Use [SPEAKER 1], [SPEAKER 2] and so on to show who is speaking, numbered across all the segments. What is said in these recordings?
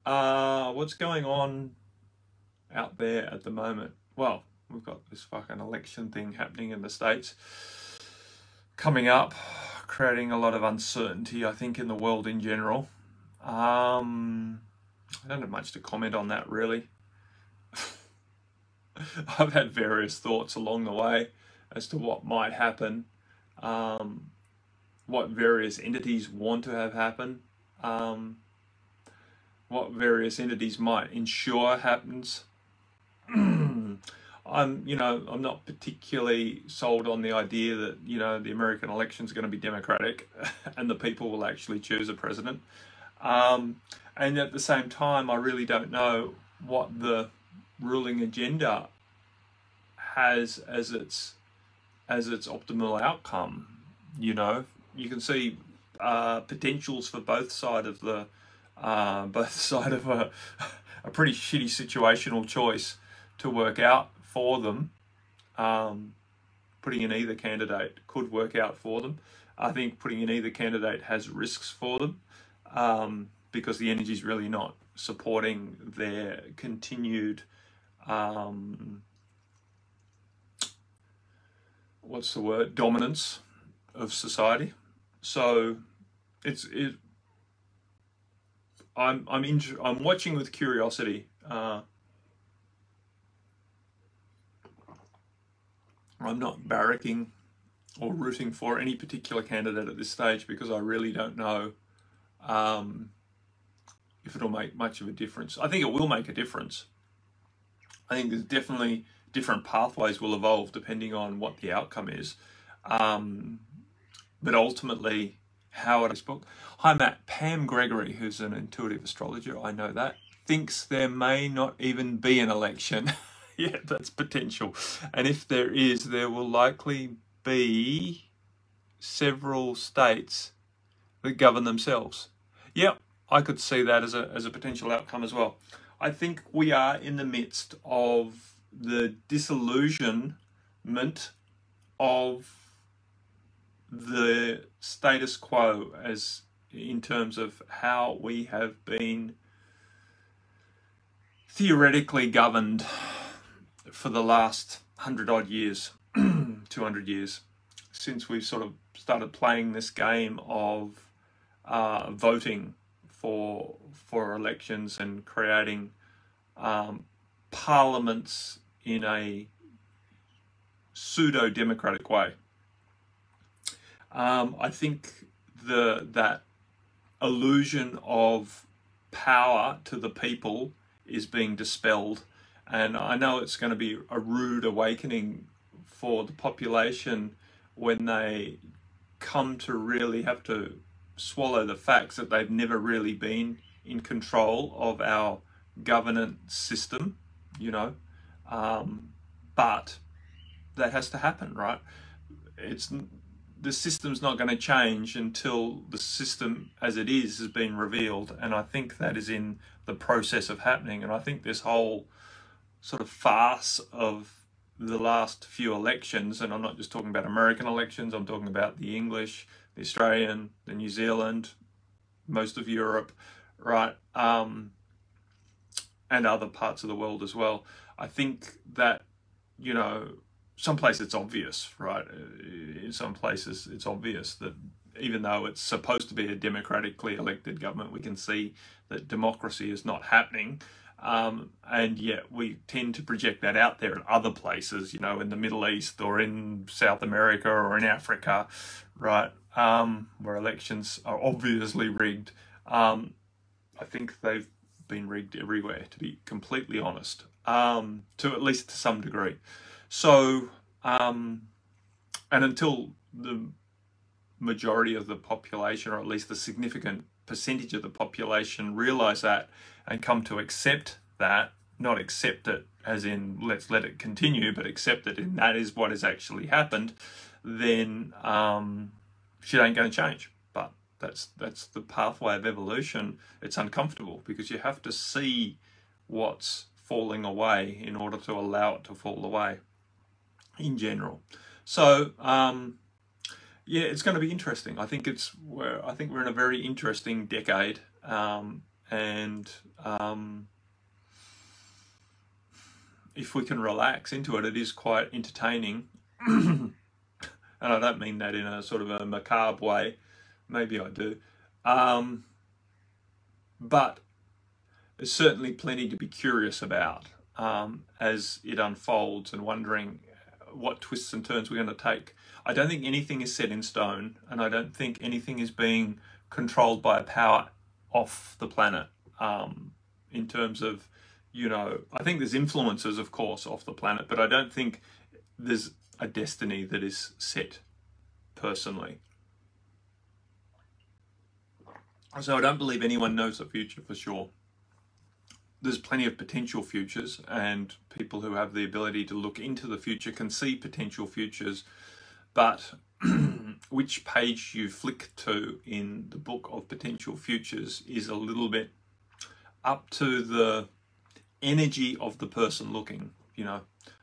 [SPEAKER 1] What's going on out there at the moment? Well, we've got this fucking election thing happening in the States coming up, creating a lot of uncertainty, I think, in the world in general. I don't have much to comment on that, really. I've had various thoughts along the way as to what might happen, what various entities want to have happen, what various entities might ensure happens. I'm not particularly sold on the idea that, the American elections are going to be democratic and the people will actually choose a president. And at the same time, I really don't know what the ruling agenda has as its optimal outcome. You can see potentials for both side of a pretty shitty situational choice to work out for them. Putting in either candidate could work out for them. I think putting in either candidate has risks for them, because the energy is really not supporting their continued dominance of society. So I'm watching with curiosity. I'm not barracking or rooting for any particular candidate at this stage because I really don't know if it'll make much of a difference. I think it will make a difference. I think there's definitely different pathways will evolve depending on what the outcome is. But ultimately, how it is book. Hi Matt, Pam Gregory, who's an intuitive astrologer, I know that, thinks there may not even be an election. Yeah, that's potential. And if there is, there will likely be several states that govern themselves. Yep, I could see that as a potential outcome as well. I think we are in the midst of the disillusionment of the status quo as in terms of how we have been theoretically governed for the last 100-odd years, 200 years, since we've sort of started playing this game of voting for elections and creating parliaments in a pseudo-democratic way. I think that illusion of power to the people is being dispelled. And I know it's going to be a rude awakening for the population when they come to really have to swallow the facts that they've never really been in control of our governance system, but that has to happen, right? The system's not going to change until the system as it is has been revealed, and I think that is in the process of happening. And I think this whole sort of farce of the last few elections, and I'm not just talking about American elections, I'm talking about the English, the Australian, the New Zealand, most of Europe, right, and other parts of the world as well. I think that, some places it's obvious, right? In some places it's obvious that even though it's supposed to be a democratically elected government, we can see that democracy is not happening. And yet we tend to project that out there in other places, in the Middle East or in South America or in Africa, right, where elections are obviously rigged. I think they've been rigged everywhere, to be completely honest, to at least to some degree. So, and until the majority of the population, or at least the significant percentage of the population, realise that and come to accept that, not accept it as in let's let it continue, but accept it and that is what has actually happened, then shit ain't going to change. But that's the pathway of evolution. It's uncomfortable because you have to see what's falling away in order to allow it to fall away in general. So yeah, it's going to be interesting. I think we're in a very interesting decade, and if we can relax into it, it is quite entertaining. And I don't mean that in a sort of a macabre way. Maybe I do. But there's certainly plenty to be curious about as it unfolds, and wondering what twists and turns we're going to take. I don't think anything is set in stone, and I don't think anything is being controlled by a power off the planet, in terms of, you know, I think there's influences, of course, off the planet, but I don't think there's a destiny that is set personally. So I don't believe anyone knows the future for sure. There's plenty of potential futures, and people who have the ability to look into the future can see potential futures, but which page you flick to in the book of potential futures is a little bit up to the energy of the person looking. You know,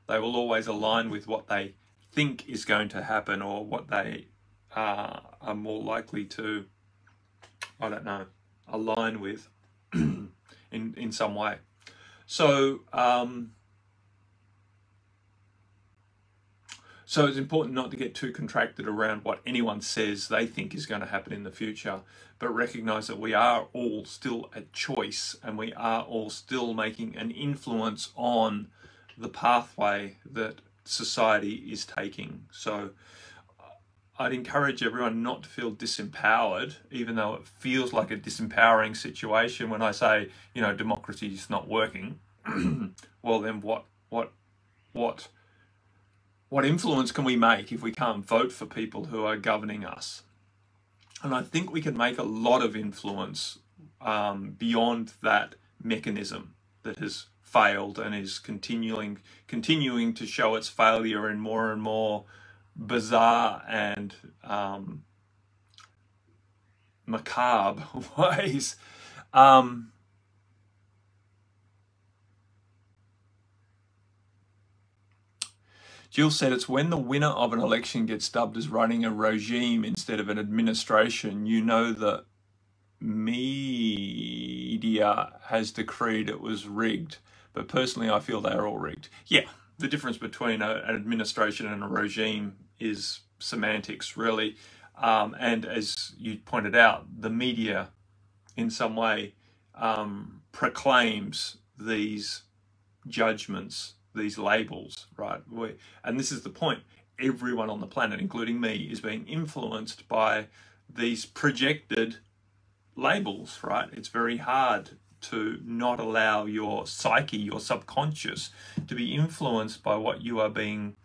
[SPEAKER 1] they will always align with what they think is going to happen, or what they are more likely to, I don't know, align with in some way. So so it's important not to get too contracted around what anyone says they think is going to happen in the future, but recognize that we are all still at choice, and we are all still making an influence on the pathway that society is taking. So I'd encourage everyone not to feel disempowered, even though it feels like a disempowering situation when I say, you know, democracy is not working. Well, then what influence can we make if we can't vote for people who are governing us? And I think we can make a lot of influence beyond that mechanism that has failed and is continuing to show its failure in more and more bizarre and macabre ways. Jill said, it's when the winner of an election gets dubbed as running a regime instead of an administration, you know the media has decreed it was rigged. But personally, I feel they're all rigged. Yeah, the difference between an administration and a regime is semantics, really. And as you pointed out, the media in some way proclaims these judgments, these labels, right? And this is the point. Everyone on the planet, including me, is being influenced by these projected labels, right? It's very hard to not allow your psyche, your subconscious, to be influenced by what you are being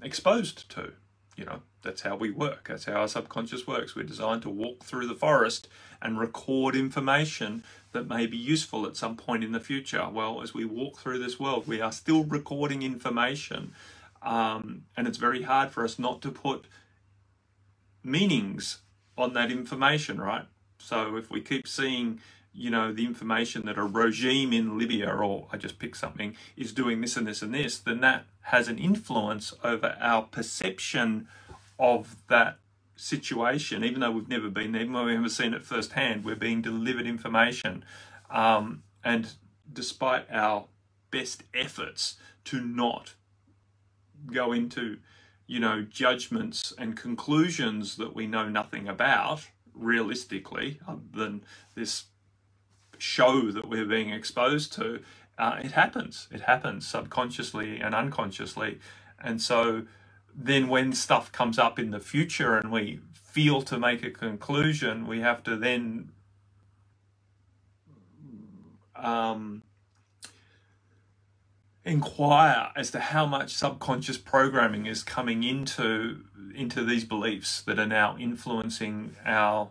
[SPEAKER 1] exposed to. You know, that's how we work. That's how our subconscious works. We're designed to walk through the forest and record information that may be useful at some point in the future. Well, as we walk through this world, we are still recording information. And it's very hard for us not to put meanings on that information, right? So if we keep seeing, you know, the information that a regime in Libya, or I just pick something, is doing this and this and this, then that has an influence over our perception of that situation. Even though we've never been there, even though we haven't seen it firsthand, we're being delivered information. And despite our best efforts to not go into, you know, judgments and conclusions that we know nothing about, realistically, other than this show that we're being exposed to, it happens subconsciously and unconsciously. And so then when stuff comes up in the future and we feel to make a conclusion, we have to then inquire as to how much subconscious programming is coming into these beliefs that are now influencing our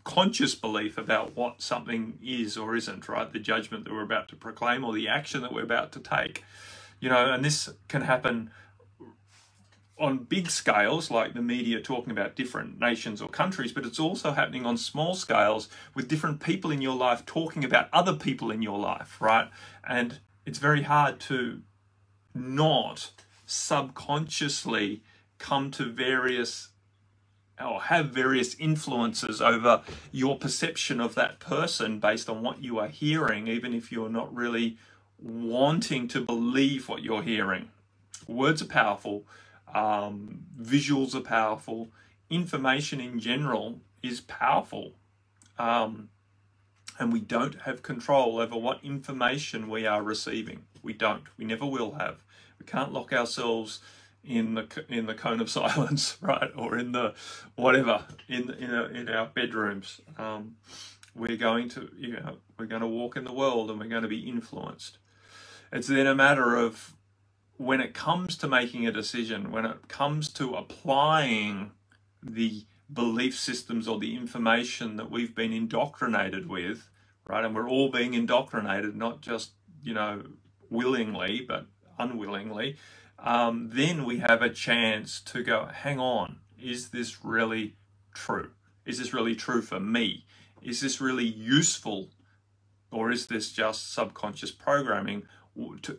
[SPEAKER 1] conscious belief about what something is or isn't, right? The judgment that we're about to proclaim, or the action that we're about to take. You know, and this can happen on big scales, like the media talking about different nations or countries, but it's also happening on small scales with different people in your life talking about other people in your life, right? And it's very hard to not subconsciously come to various or have various influences over your perception of that person based on what you are hearing, even if you're not really wanting to believe what you're hearing. Words are powerful, visuals are powerful, information in general is powerful, and we don't have control over what information we are receiving. We don't. We never will have. We can't lock ourselves in the cone of silence, right? Or in the whatever in our bedrooms. We're going to walk in the world and we're going to be influenced. It's then a matter of, when it comes to making a decision, when it comes to applying the belief systems or the information that we've been indoctrinated with, right? And we're all being indoctrinated, not just, willingly, but unwillingly. Then we have a chance to go, hang on, is this really true? Is this really true for me? Is this really useful? Or is this just subconscious programming?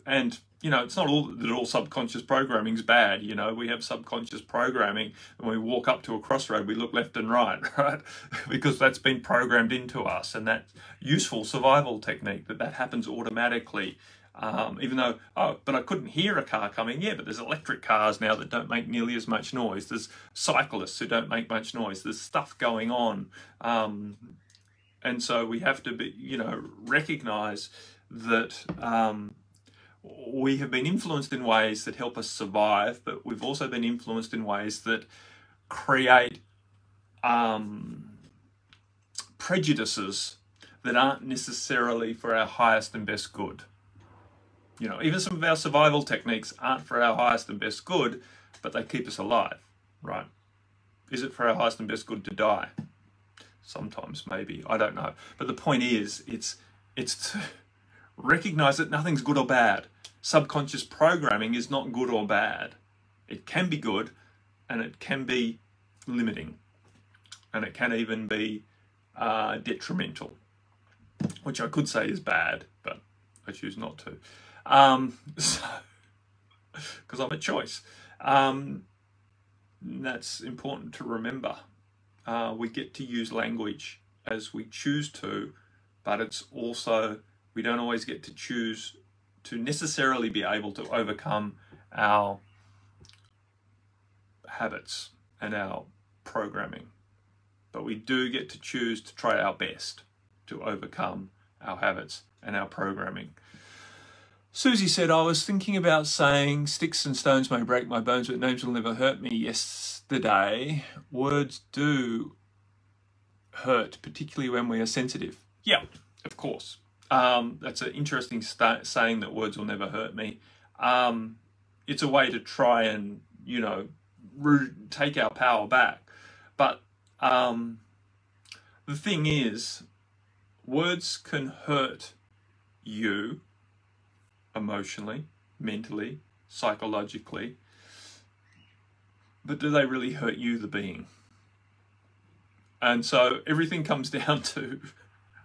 [SPEAKER 1] And it's not all subconscious programming is bad. We have subconscious programming, and we walk up to a crossroad, we look left and right, right? Because that's been programmed into us, and that useful survival technique that happens automatically. Even though, but I couldn't hear a car coming. Yeah, but there's electric cars now that don't make nearly as much noise. There's cyclists who don't make much noise. There's stuff going on. And so we have to be, recognize that we have been influenced in ways that help us survive, but we've also been influenced in ways that create prejudices that aren't necessarily for our highest and best good. Even some of our survival techniques aren't for our highest and best good, but they keep us alive, right? Is it for our highest and best good to die? Sometimes, maybe, I don't know. But the point is, it's to recognize that nothing's good or bad. Subconscious programming is not good or bad. It can be good, and it can be limiting, and it can even be detrimental, which I could say is bad, but I choose not to. Because I'm a choice. That's important to remember. We get to use language as we choose to, but it's also, we don't always get to choose to necessarily be able to overcome our habits and our programming. But we do get to choose to try our best to overcome our habits and our programming. Susie said, I was thinking about saying sticks and stones may break my bones, but names will never hurt me yesterday. Words do hurt, particularly when we are sensitive. Yeah, of course. That's an interesting saying, that words will never hurt me. It's a way to try and, take our power back. But the thing is, words can hurt you emotionally, mentally, psychologically, but do they really hurt you, the being? And so everything comes down to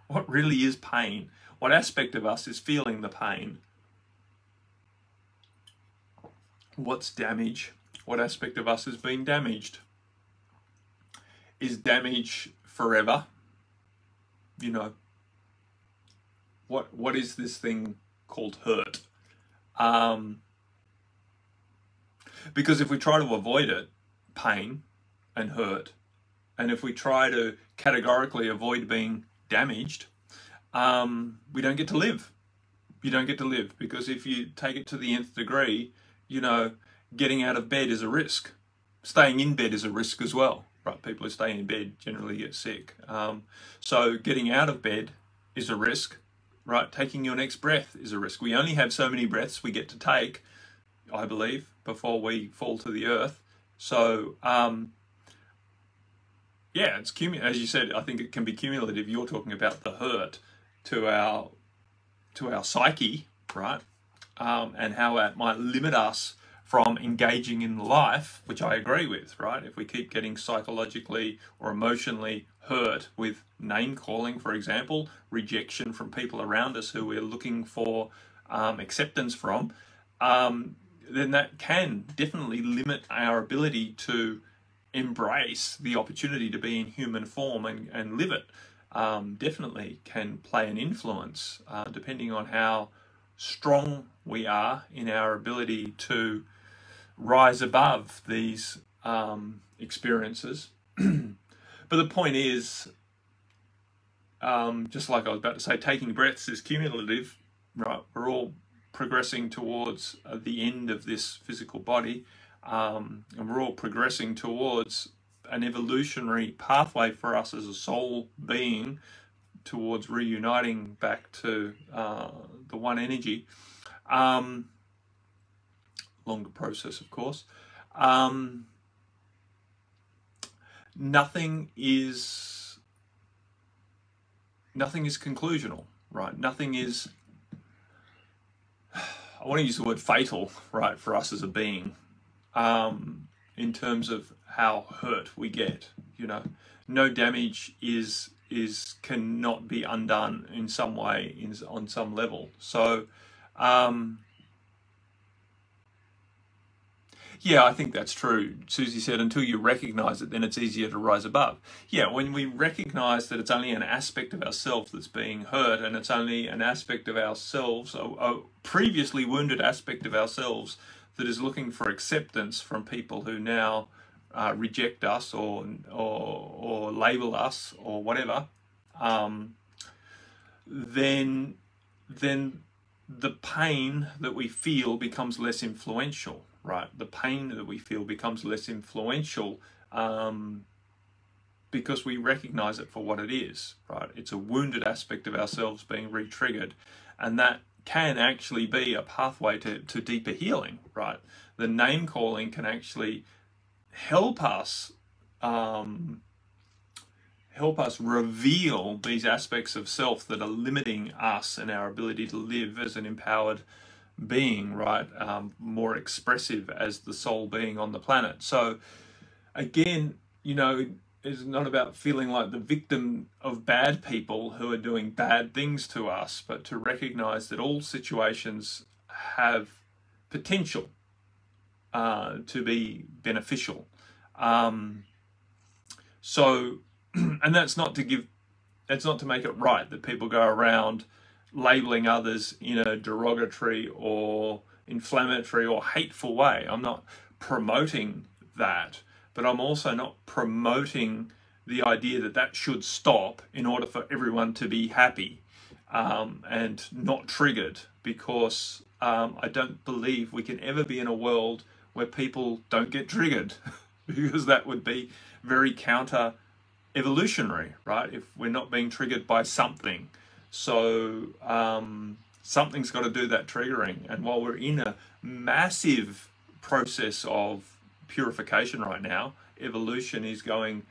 [SPEAKER 1] what really is pain. What aspect of us is feeling the pain? What's damage? What aspect of us has been damaged? Is damage forever? What is this thing called hurt? Because if we try to avoid it, pain and hurt, and if we try to categorically avoid being damaged, we don't get to live. You don't get to live, because if you take it to the nth degree, getting out of bed is a risk. Staying in bed is a risk as well, right? People who stay in bed generally get sick. So getting out of bed is a risk, right? Taking your next breath is a risk. We only have so many breaths we get to take, I believe, before we fall to the earth. So, yeah, it's cumulative. As you said, I think it can be cumulative. You're talking about the hurt to our psyche, right? And how that might limit us from engaging in life, which I agree with, right? If we keep getting psychologically or emotionally hurt with name calling, for example, rejection from people around us who we're looking for acceptance from, then that can definitely limit our ability to embrace the opportunity to be in human form and live it, definitely can play an influence, depending on how strong we are in our ability to rise above these experiences. But the point is, just like I was about to say, taking breaths is cumulative, right? We're all progressing towards the end of this physical body, and we're all progressing towards an evolutionary pathway for us as a soul being towards reuniting back to the one energy. Longer process, of course. Nothing is conclusional, right? Nothing is, I want to use the word fatal, right, for us as a being, in terms of how hurt we get. You know, no damage cannot be undone in some way, on some level. So yeah, I think that's true. Susie said, until you recognize it, then it's easier to rise above. Yeah, when we recognize that it's only an aspect of ourselves that's being hurt, and it's only an aspect of ourselves, a previously wounded aspect of ourselves, that is looking for acceptance from people who now reject us or label us or whatever, then the pain that we feel becomes less influential. Right, the pain that we feel becomes less influential because we recognize it for what it is. Right, it's a wounded aspect of ourselves being re-triggered, and that can actually be a pathway to deeper healing. Right, the name calling can actually help us reveal these aspects of self that are limiting us and our ability to live as an empowered being, right? More expressive as the soul being on the planet. So again, you know, it's not about feeling like the victim of bad people who are doing bad things to us, but to recognize that all situations have potential to be beneficial. So, and that's not to make it right that people go around labeling others in a derogatory or inflammatory or hateful way. I'm not promoting that, but I'm also not promoting the idea that that should stop in order for everyone to be happy and not triggered, because I don't believe we can ever be in a world where people don't get triggered, because that would be very counter evolutionary, right? If we're not being triggered by something. So something's got to do that triggering. And while we're in a massive process of purification right now, evolution is going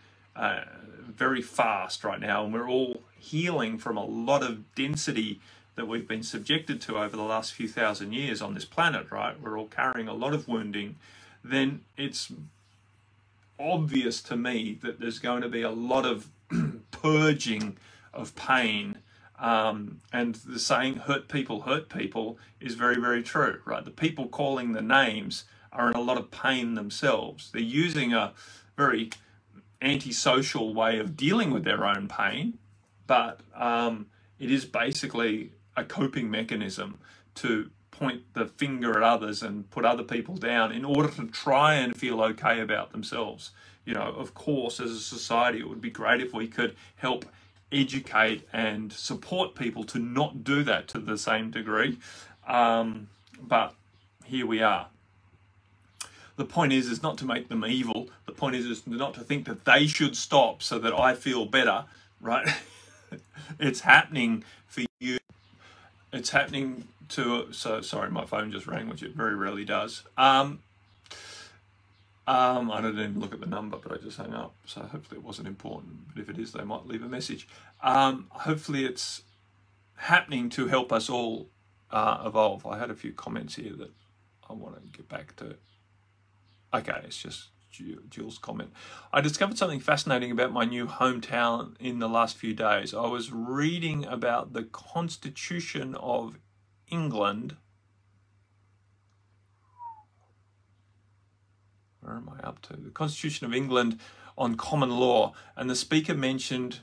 [SPEAKER 1] very fast right now, and we're all healing from a lot of density that we've been subjected to over the last few thousand years on this planet, right? We're all carrying a lot of wounding. Then it's obvious to me that there's going to be a lot of purging of pain. And the saying hurt people is very, very true, right? The people calling the names are in a lot of pain themselves. They're using a very antisocial way of dealing with their own pain, but it is basically a coping mechanism to point the finger at others and put other people down in order to try and feel okay about themselves. You know, of course, as a society, it would be great if we could help educate and support people to not do that to the same degree, but here we are. The point is not to make them evil. The point is not to think that they should stop so that I feel better, right? It's happening for you. It's happening to, so sorry, my phone just rang, which it very rarely does. I didn't even look at the number, but I just hung up, so hopefully it wasn't important. But if it is, they might leave a message. Hopefully it's happening to help us all evolve. I had a few comments here that I want to get back to. Okay, it's just Jules' comment. I discovered something fascinating about my new hometown in the last few days. I was reading about the Constitution of England where am I up to? The Constitution of England on common law, and the Speaker mentioned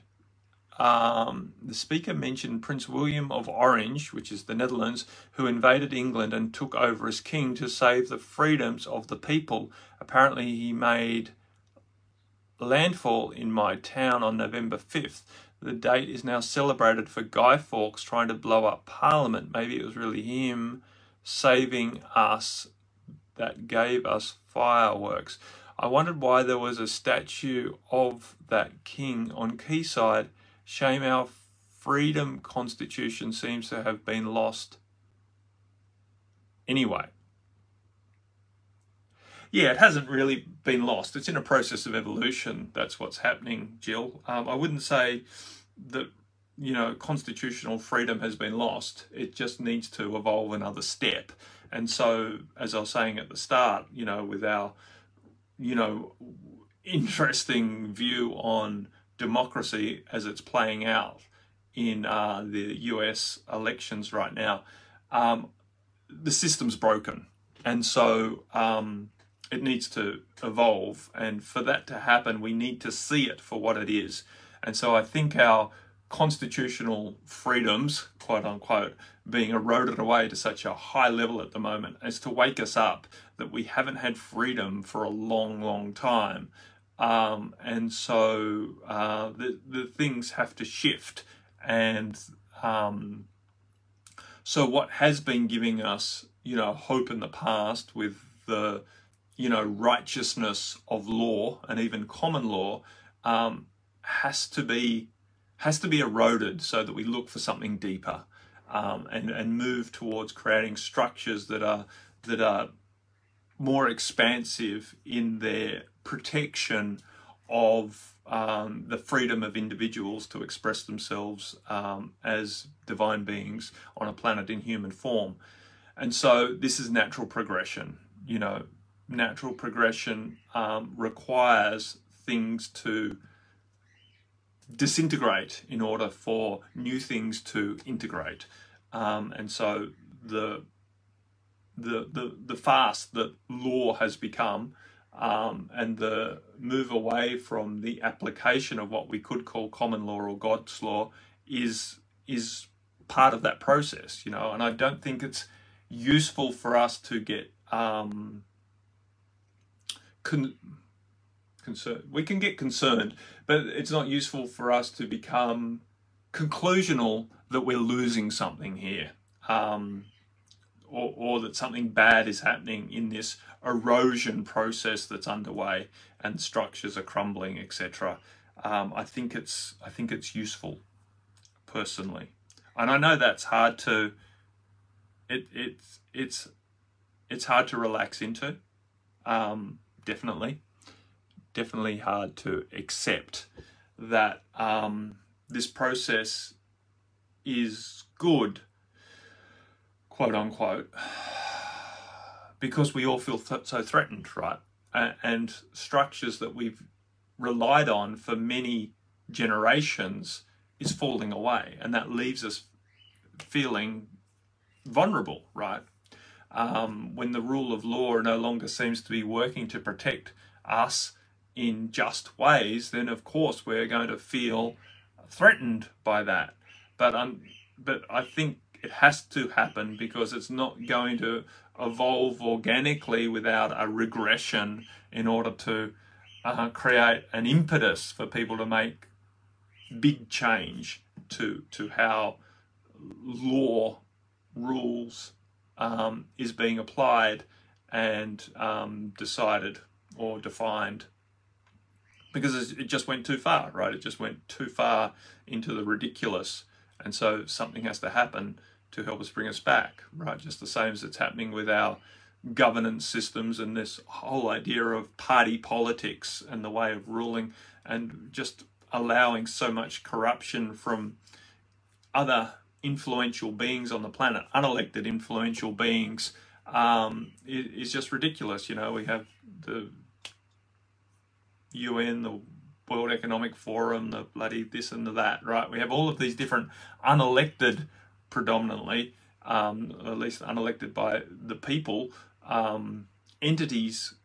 [SPEAKER 1] Prince William of Orange, which is the Netherlands, who invaded England and took over as king to save the freedoms of the people. Apparently he made landfall in my town on November 5th. The date is now celebrated for Guy Fawkes trying to blow up Parliament. Maybe it was really him saving us that gave us fireworks. I wondered why there was a statue of that king on Quayside. Shame our freedom constitution seems to have been lost. Anyway. Yeah, it hasn't really been lost. It's in a process of evolution. That's what's happening, Jill. I wouldn't say that, you know, constitutional freedom has been lost. It just needs to evolve another step. And so, as I was saying at the start, you know, with our, you know, interesting view on democracy as it's playing out in the US elections right now, the system's broken. And so it needs to evolve. And for that to happen, we need to see it for what it is. And so I think our constitutional freedoms, quote unquote, being eroded away to such a high level at the moment as to wake us up that we haven't had freedom for a long, long time. And so the things have to shift. And so what has been giving us, you know, hope in the past with the, you know, righteousness of law and even common law has to be eroded so that we look for something deeper and move towards creating structures that are more expansive in their protection of the freedom of individuals to express themselves as divine beings on a planet in human form. And so this is natural progression. You know, natural progression requires things to disintegrate in order for new things to integrate. And so the fast that law has become and the move away from the application of what we could call common law or God's law is part of that process, you know. And I don't think it's useful for us to get concerned. We can get concerned, but it's not useful for us to become conclusional that we're losing something here, or that something bad is happening in this erosion process that's underway and structures are crumbling, etc. I think it's useful, personally, and I know that's hard to it's hard to relax into. Definitely hard to accept that this process is good, quote unquote, because we all feel so threatened, right? And structures that we've relied on for many generations is falling away, and that leaves us feeling vulnerable, right? When the rule of law no longer seems to be working to protect us in just ways, then of course we're going to feel threatened by that. But I think it has to happen because it's not going to evolve organically without a regression in order to create an impetus for people to make big change to how law rules is being applied and decided or defined, because it just went too far, right? It just went too far into the ridiculous, and so something has to happen to help us bring us back, right? Just the same as it's happening with our governance systems and this whole idea of party politics and the way of ruling, and just allowing so much corruption from other influential beings on the planet, unelected influential beings, is just ridiculous. You know, we have the UN, the World Economic Forum, the bloody this and the that, right? We have all of these different unelected, predominantly, at least unelected by the people, entities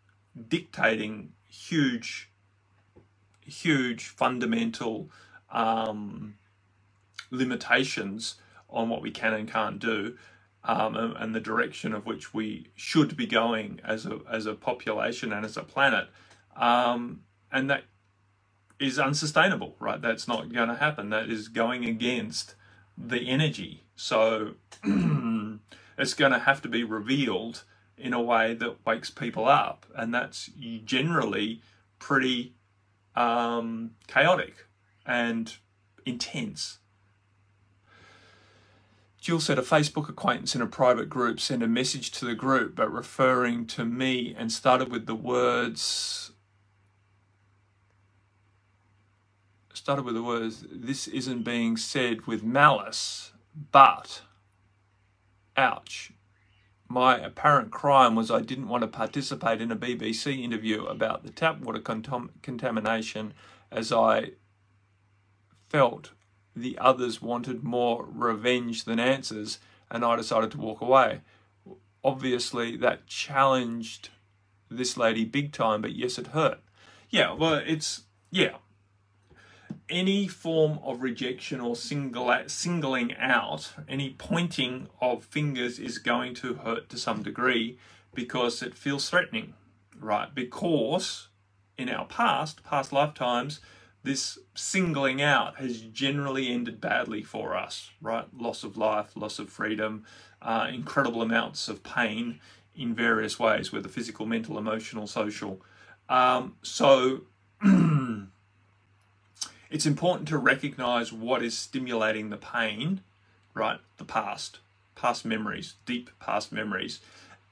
[SPEAKER 1] dictating huge fundamental limitations on what we can and can't do, and the direction of which we should be going as a population and as a planet, and that is unsustainable, right? That's not going to happen. That is going against the energy. So it's going to have to be revealed in a way that wakes people up, and that's generally pretty chaotic and intense. Jill said, a Facebook acquaintance in a private group sent a message to the group but referring to me and started with the words, this isn't being said with malice, but, ouch. My apparent crime was I didn't want to participate in a BBC interview about the tap water contamination, as I felt the others wanted more revenge than answers, and I decided to walk away. Obviously, that challenged this lady big time, but yes, it hurt. Yeah, well, yeah. Any form of rejection or singling out, any pointing of fingers is going to hurt to some degree because it feels threatening, right? Because in our past lifetimes, this singling out has generally ended badly for us, right? Loss of life, loss of freedom, incredible amounts of pain in various ways, whether physical, mental, emotional, social. So it's important to recognize what is stimulating the pain, right? The past memories, deep past memories,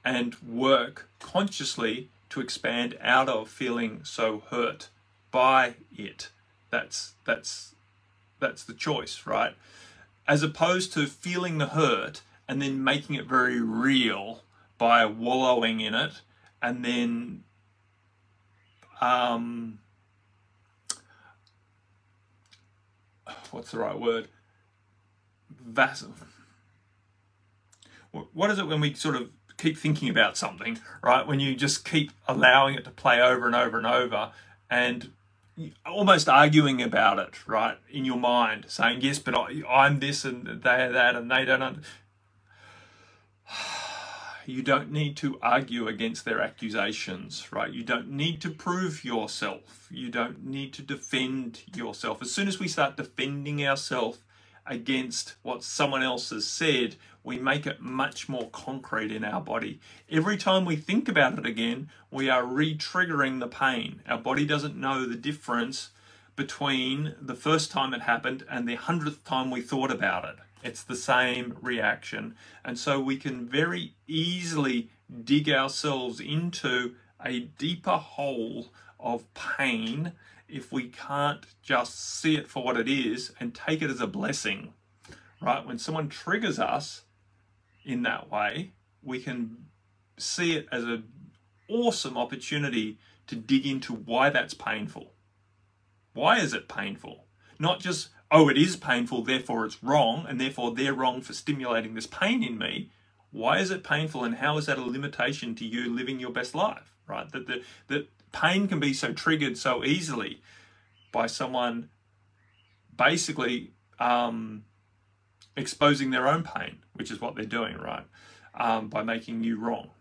[SPEAKER 1] and work consciously to expand out of feeling so hurt by it. That's the choice, right? As opposed to feeling the hurt and then making it very real by wallowing in it, and then what's the right word? What is it when we sort of keep thinking about something, right? When you just keep allowing it to play over and over and over, and almost arguing about it, right, in your mind, saying, yes, but I'm this and they're that and they don't. You don't need to argue against their accusations, right? You don't need to prove yourself. You don't need to defend yourself. As soon as we start defending ourselves against what someone else has said, we make it much more concrete in our body. Every time we think about it again, we are re-triggering the pain. Our body doesn't know the difference between the first time it happened and the 100th time we thought about it. It's the same reaction. And so we can very easily dig ourselves into a deeper hole of pain if we can't just see it for what it is and take it as a blessing, right? When someone triggers us in that way, we can see it as an awesome opportunity to dig into why that's painful. Why is it painful? Not just, oh, it is painful, therefore it's wrong, and therefore they're wrong for stimulating this pain in me. Why is it painful, and how is that a limitation to you living your best life, right? That pain can be so triggered so easily by someone basically exposing their own pain, which is what they're doing, right? By making you wrong.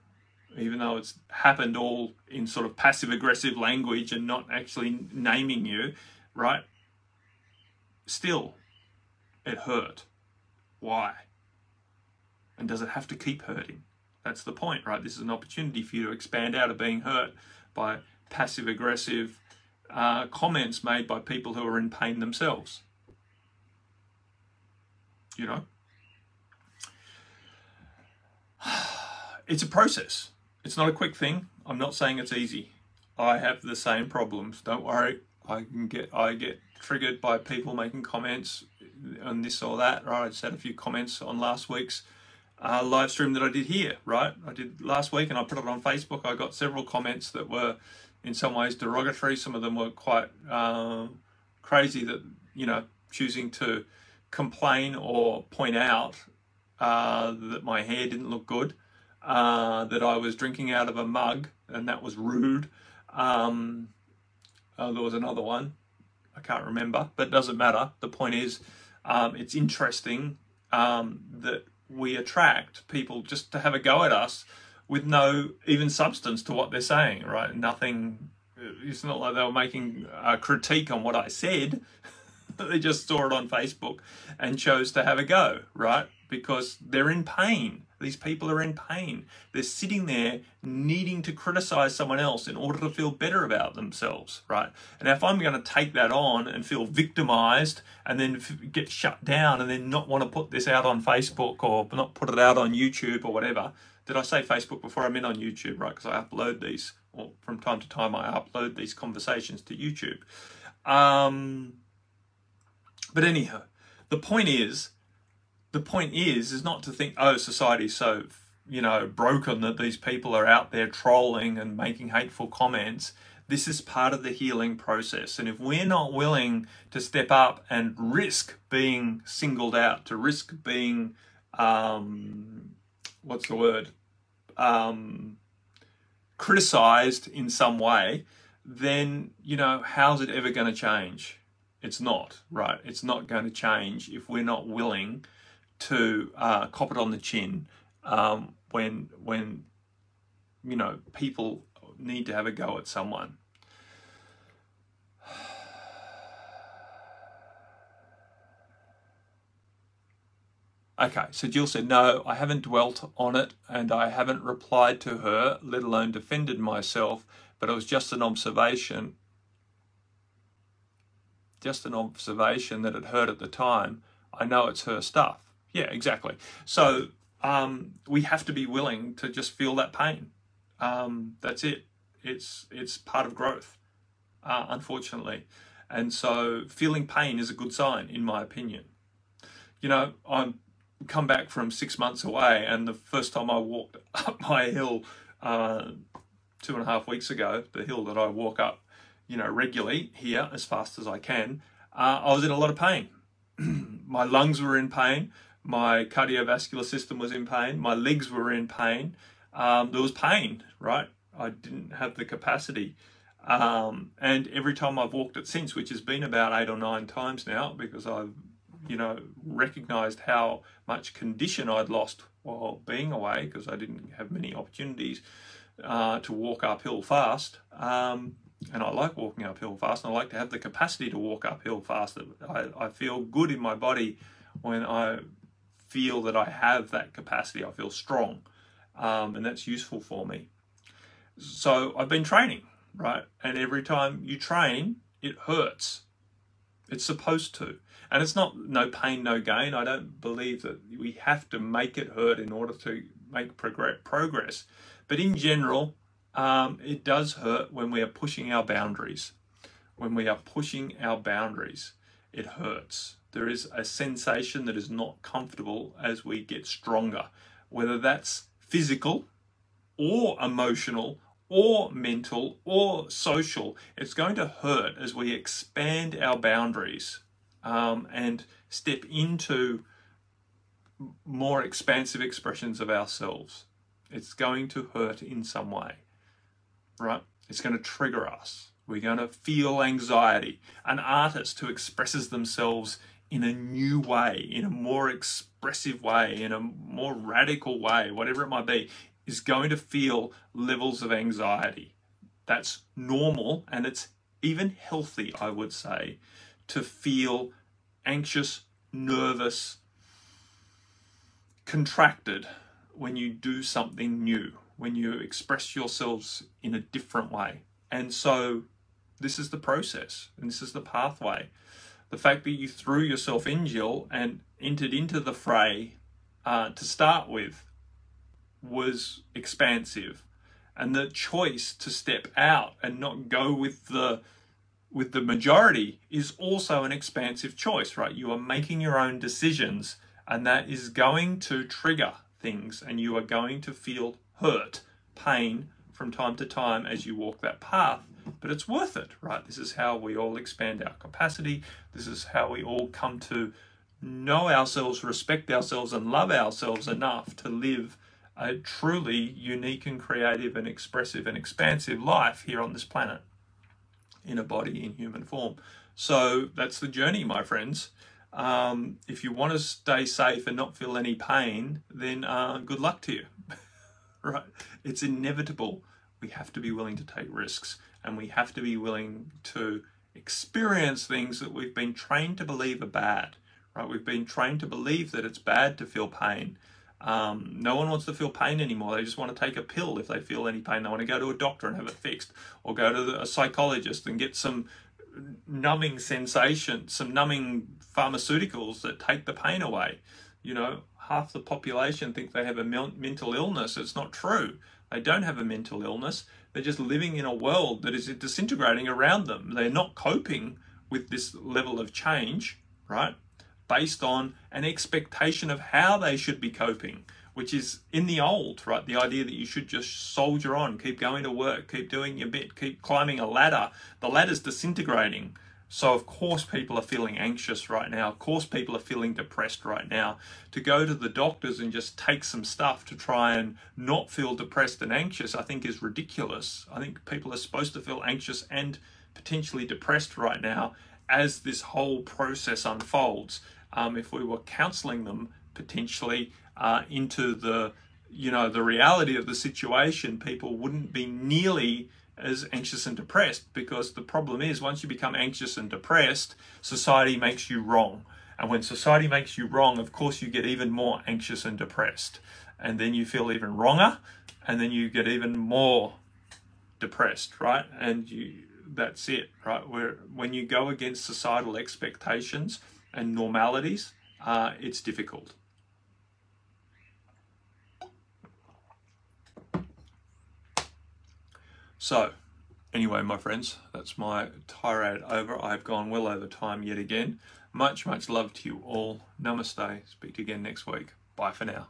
[SPEAKER 1] Even though it's happened all in sort of passive-aggressive language and not actually naming you, right? Still, it hurt. Why? And does it have to keep hurting? That's the point, right? This is an opportunity for you to expand out of being hurt by passive-aggressive comments made by people who are in pain themselves. You know? It's a process. It's not a quick thing. I'm not saying it's easy. I have the same problems. Don't worry. I get triggered by people making comments on this or that, right? I just had a few comments on last week's live stream that I did here, right? I did last week and I put it on Facebook. I got several comments that were in some ways derogatory. Some of them were quite crazy, that, you know, choosing to complain or point out that my hair didn't look good, that I was drinking out of a mug and that was rude. There was another one, I can't remember, but it doesn't matter. The point is, it's interesting that we attract people just to have a go at us with no even substance to what they're saying, right? Nothing. It's not like they were making a critique on what I said. They just saw it on Facebook and chose to have a go, right? Because they're in pain. These people are in pain. They're sitting there needing to criticize someone else in order to feel better about themselves, right? And if I'm going to take that on and feel victimized and then get shut down and then not want to put this out on Facebook or not put it out on YouTube or whatever. Did I say Facebook before? I meant on YouTube, right? Because I upload these, or from time to time I upload these conversations to YouTube. But anyhow, the point is not to think, oh, society's so, broken that these people are out there trolling and making hateful comments. This is part of the healing process. And if we're not willing to step up and risk being singled out, to risk being, criticized in some way, then, how's it ever going to change? It's not, right? It's not going to change if we're not willing to cop it on the chin when people need to have a go at someone. Okay, so Jill said, no, I haven't dwelt on it and I haven't replied to her, let alone defended myself, but it was just an observation. Just an observation that it hurt at the time. I know it's her stuff. Yeah, exactly. So we have to be willing to just feel that pain. That's it. It's part of growth, unfortunately. And so feeling pain is a good sign, in my opinion. I'm come back from 6 months away, and the first time I walked up my hill 2.5 weeks ago, the hill that I walk up, regularly here as fast as I can, I was in a lot of pain. My lungs were in pain. My cardiovascular system was in pain. My legs were in pain. There was pain, right? I didn't have the capacity. And every time I've walked it since, which has been about 8 or 9 times now, because I've, recognized how much condition I'd lost while being away, because I didn't have many opportunities to walk uphill fast. And I like walking uphill fast, and I like to have the capacity to walk uphill fast. I feel good in my body when I feel that I have that capacity. I feel strong, and that's useful for me. So I've been training, right? And every time you train, it hurts. It's supposed to. And it's not no pain, no gain. I don't believe that we have to make it hurt in order to make progress. But in general, it does hurt when we are pushing our boundaries. When we are pushing our boundaries, it hurts. There is a sensation that is not comfortable as we get stronger, whether that's physical or emotional or mental or social. It's going to hurt as we expand our boundaries and step into more expansive expressions of ourselves. It's going to hurt in some way, right? It's going to trigger us. We're going to feel anxiety. An artist who expresses themselves in a new way, in a more expressive way, in a more radical way, whatever it might be, is going to feel levels of anxiety. That's normal, and it's even healthy, I would say, to feel anxious, nervous, contracted when you do something new, when you express yourselves in a different way. And so this is the process, and this is the pathway. The fact that you threw yourself in, Jill, and entered into the fray to start with was expansive. And the choice to step out and not go with the majority is also an expansive choice, right? You are making your own decisions, and that is going to trigger things, and you are going to feel hurt, pain from time to time as you walk that path. But it's worth it, right? This is how we all expand our capacity. This is how we all come to know ourselves, respect ourselves, and love ourselves enough to live a truly unique and creative and expressive and expansive life here on this planet in a body in human form. So that's the journey, my friends. If you want to stay safe and not feel any pain, then good luck to you. Right? It's inevitable. We have to be willing to take risks, and we have to be willing to experience things that we've been trained to believe are bad. Right? We've been trained to believe that it's bad to feel pain. No one wants to feel pain anymore. They just want to take a pill if they feel any pain. They want to go to a doctor and have it fixed, or go to a psychologist and get some numbing sensation, some numbing pharmaceuticals that take the pain away. You know, half the population think they have a mental illness. It's not true. They don't have a mental illness. They're just living in a world that is disintegrating around them. They're not coping with this level of change, right? Based on an expectation of how they should be coping, which is in the old, right? The idea that you should just soldier on, keep going to work, keep doing your bit, keep climbing a ladder. The ladder's disintegrating. So of course people are feeling anxious right now. Of course people are feeling depressed right now. To go to the doctors and just take some stuff to try and not feel depressed and anxious, I think is ridiculous. I think people are supposed to feel anxious and potentially depressed right now as this whole process unfolds. If we were counseling them potentially into the, the reality of the situation, people wouldn't be nearly as anxious and depressed, because the problem is, once you become anxious and depressed, society makes you wrong. And when society makes you wrong, of course you get even more anxious and depressed. And then you feel even wronger, and then you get even more depressed, right? And that's it, right? When you go against societal expectations and normalities, it's difficult. So, anyway, my friends, that's my tirade over. I've gone well over time yet again. Much, much love to you all. Namaste. Speak to you again next week. Bye for now.